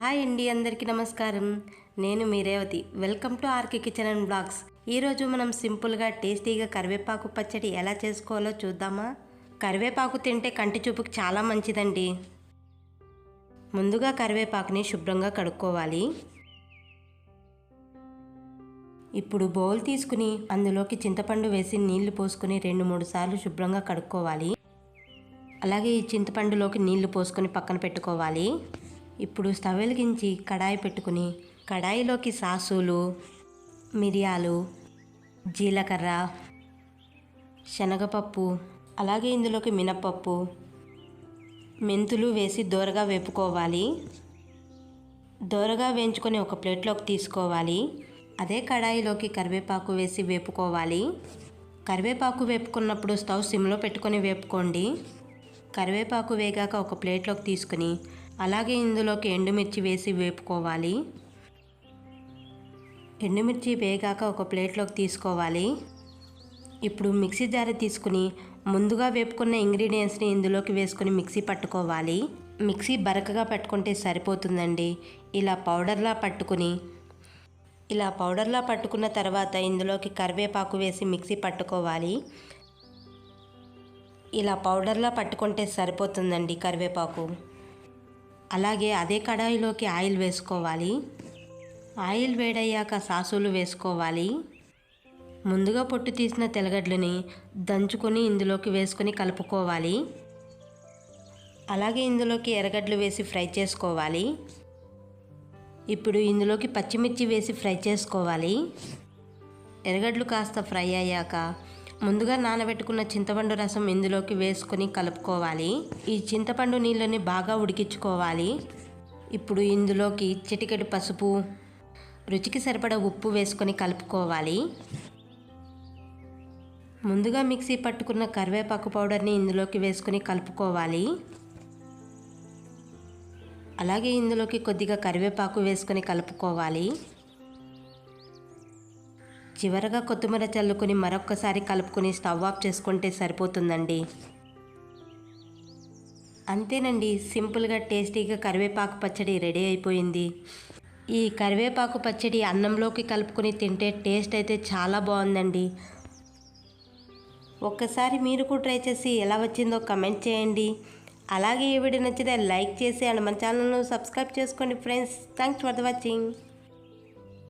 Hi అండి, అందరికీ నమస్కారం. నేను మీ Revathi. Welcome to RK kitchen and blogs. ఈరోజు మనం సింపుల్గా టేస్టీగా కరివేపాకు పచ్చడి ఎలా చేసుకోవాలో చూద్దామా. కరివేపాకు తింటే కంటి చూపుకి చాలా మంచిదండి. ముందుగా కరివేపాకుని శుభ్రంగా కడుక్కోవాలి. ఇప్పుడు బౌల్ తీసుకుని అందులోకి చింతపండు వేసి నీళ్లు పోసుకొని 2-3 సార్లు శుభ్రంగా కడుక్కోవాలి. అలాగే ఈ చింతపండులోకి నీళ్లు పోసుకొని పక్కన పెట్టుకోవాలి. ఇప్పుడు స్టవ్ వెలిగించి కడాయి పెట్టుకుని కడాయిలోకి సాసులు, మిరియాలు, జీలకర్ర, శనగపప్పు, అలాగే ఇందులోకి మినప్పప్పు, మెంతులు వేసి దోరగా వేపుకోవాలి. దోరగా వేయించుకొని ఒక ప్లేట్లోకి తీసుకోవాలి. అదే కడాయిలోకి కరివేపాకు వేసి వేపుకోవాలి. కరివేపాకు వేపుకున్నప్పుడు స్టవ్ సిమ్లో పెట్టుకొని వేపుకోండి. కరివేపాకు వేగాక ఒక ప్లేట్లోకి తీసుకుని అలాగే ఇందులోకి ఎండుమిర్చి వేసి వేపుకోవాలి. ఎండుమిర్చి వేగాక ఒక ప్లేట్లోకి తీసుకోవాలి. ఇప్పుడు మిక్సీ జార్ తీసుకుని ముందుగా వేపుకున్న ఇంగ్రీడియంట్స్ని ఇందులోకి వేసుకొని మిక్సీ పట్టుకోవాలి. మిక్సీ బరకగా పట్టుకుంటే సరిపోతుందండి. ఇలా పౌడర్లా పట్టుకున్న తర్వాత ఇందులోకి కరివేపాకు వేసి మిక్సీ పట్టుకోవాలి. ఇలా పౌడర్లా పట్టుకుంటే సరిపోతుందండి కరివేపాకు. అలాగే అదే కడాయిలోకి ఆయిల్ వేసుకోవాలి. ఆయిల్ వేడయ్యాక సాసులు వేసుకోవాలి. ముందుగా పొట్టు తీసిన తెల్లగడ్డలని దంచుకొని ఇందులోకి వేసుకొని కలుపుకోవాలి. అలాగే ఇందులోకి ఎర్రగడ్డలు వేసి ఫ్రై చేసుకోవాలి. ఇప్పుడు ఇందులోకి పచ్చిమిర్చి వేసి ఫ్రై చేసుకోవాలి. ఎర్రగడ్డలు కాస్త ఫ్రై అయ్యాక ముందుగా నానబెట్టుకున్న చింతపండు రసం ఇందులోకి వేసుకొని కలుపుకోవాలి. ఈ చింతపండు నీళ్ళని బాగా ఉడికించుకోవాలి. ఇప్పుడు ఇందులోకి చిటికెడు పసుపు, రుచికి సరిపడా ఉప్పు వేసుకొని కలుపుకోవాలి. ముందుగా మిక్సీ పట్టుకున్న కరివేపాకు పౌడర్ని ఇందులోకి వేసుకొని కలుపుకోవాలి. అలాగే ఇందులోకి కొద్దిగా కరివేపాకు వేసుకొని కలుపుకోవాలి. చివరగా కొత్తిమీర చల్లుకొని మరొక్కసారి కలుపుకొని స్టవ్ ఆఫ్ చేసుకుంటే సరిపోతుందండి. అంతేనండి, సింపుల్గా టేస్టీగా కరివేపాకు పచ్చడి రెడీ అయిపోయింది. ఈ కరివేపాకు పచ్చడి అన్నంలోకి కలుపుకొని తింటే టేస్ట్ అయితే చాలా బాగుందండి. ఒక్కసారి మీరు కూడా ట్రై చేసి ఎలా వచ్చిందో కమెంట్ చేయండి. అలాగే ఈ వీడియో నచ్చితే లైక్ చేసి అండ్ మన ఛానల్ను సబ్స్క్రైబ్ చేసుకోండి friends. Thanks for the watching.